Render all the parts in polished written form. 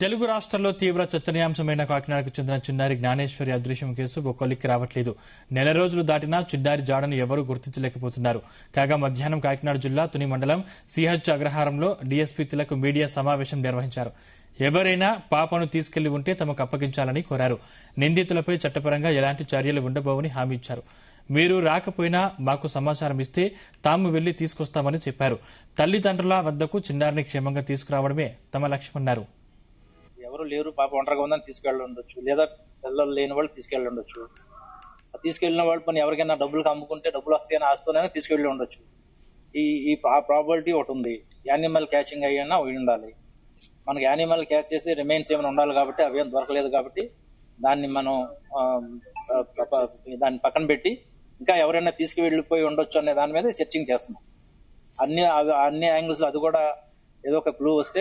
తెలుగు రాష్ట్రాల్లో తీవ్ర చర్చనీయాంశమైన కాకినాడకు చెందిన చిన్నారి జ్ఞానేశ్వరి అదృశ్యం కేసు ఒక కొలిక్కి రావట్లేదు. నెల రోజులు దాటినా చిన్నారి జాడను ఎవరూ గుర్తించలేకపోతున్నారు. కాగా మధ్యాహ్నం కాకినాడ జిల్లా తుని మండలం సిహెచ్ అగ్రహారంలో డీఎస్పీ తిలక్ మీడియా సమావేశం నిర్వహించారు. ఎవరైనా పాపను తీసుకెళ్లి ఉంటే తమకు అప్పగించాలని కోరారు. నిందితులపై చట్టపరంగా ఎలాంటి చర్యలు ఉండబోవని హామీ ఇచ్చారు. మీరు రాకపోయినా మాకు సమాచారం ఇస్తే తాము వెళ్లి తీసుకొస్తామని చెప్పారు. తల్లిదండ్రుల వద్దకు చిన్నారిని క్షేమంగా తీసుకురావడమే తమ లక్ష్యమన్నారు. ఎవరు లేరు, పాప ఒంటరిగా ఉందని తీసుకెళ్ళి ఉండొచ్చు, లేదా పిల్లలు లేని వాళ్ళు తీసుకెళ్ళి ఉండొచ్చు. తీసుకెళ్లిన వాళ్ళు పని ఎవరికైనా డబ్బులు అమ్ముకుంటే డబ్బులు వస్తాయని ఆస్తూనే తీసుకెళ్లి ఉండొచ్చు. ఈ ప్రాబిలిటీ ఒకటి ఉంది. యానిమల్ క్యాచింగ్ అయ్యినా ఉండాలి. మనకి యానిమల్ క్యాచ్ చేసి రిమైన్స్ ఏమైనా ఉండాలి కాబట్టి అవేం దొరకలేదు కాబట్టి దాన్ని మనం దాన్ని పక్కన పెట్టి ఇంకా ఎవరైనా తీసుకువెళ్ళిపోయి ఉండొచ్చు అనే దాని మీద సెర్చింగ్ చేస్తున్నాం. అన్ని యాంగిల్స్ అది కూడా ఏదో ఒక క్లూ వస్తే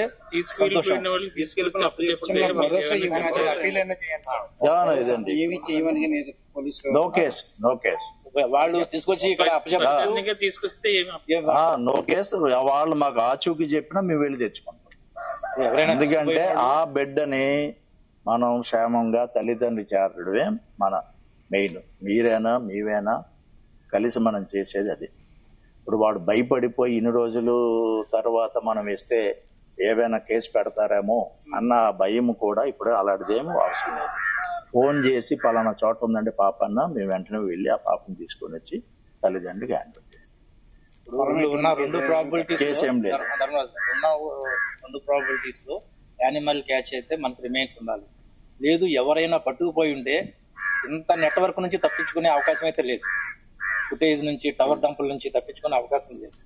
వాళ్ళు తీసుకొచ్చి ఇక్కడ నో కేసు వాళ్ళు మాకు ఆచూకీ చెప్పినా మేము వెళ్ళి తెచ్చుకుంటాం. ఎందుకంటే ఆ బిడ్డని మనం క్షేమంగా తల్లిదండ్రి చేరడమే మన మెయిన్. మీరేనా మీవేనా కలిసి మనం చేసేది అది. ఇప్పుడు వాడు భయపడిపోయి ఇన్ని రోజులు తర్వాత మనం వేస్తే ఏవైనా కేసు పెడతారేమో అన్న భయం కూడా ఇప్పుడు అలాంటిదేమో అవసరం లేదు. ఫోన్ చేసి పలానా చోట ఉందండి పాప అన్న, మేము వెంటనే వెళ్ళి ఆ పాపను తీసుకొని వచ్చి తల్లిదండ్రులకి హ్యాండ్ ఓవర్ చేస్తాం. రెండు ప్రాబిలిటీస్ లో యానిమల్ క్యాచ్ అయితే మనకు రిమైన్స్ ఉండాలి. లేదు ఎవరైనా పట్టుకుపోయి ఉంటే ఇంత నెట్వర్క్ నుంచి తప్పించుకునే అవకాశం అయితే లేదు. ఫుటేజ్ నుంచి టవర్ డంపుల నుంచి తప్పించుకునే అవకాశం లేదు.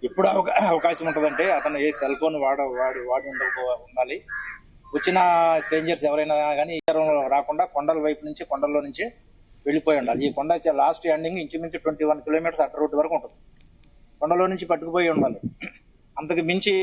ఎప్పుడు అవకాశం ఉంటుందంటే అతను ఏ సెల్ ఫోన్ వాడి ఉండాలి. వచ్చిన స్ట్రేంజర్స్ ఎవరైనా కానీ రాకుండా కొండల వైపు నుంచి కొండల్లో నుంచి వెళ్ళిపోయి ఉండాలి. ఈ కొండ లాస్ట్ ఎండింగ్ ఇంచుమించు 21 కిలోమీటర్స్ అట్ట రూట్ వరకు ఉంటుంది. కొండలో నుంచి పట్టుకుపోయి ఉండాలి. అంతకు మించి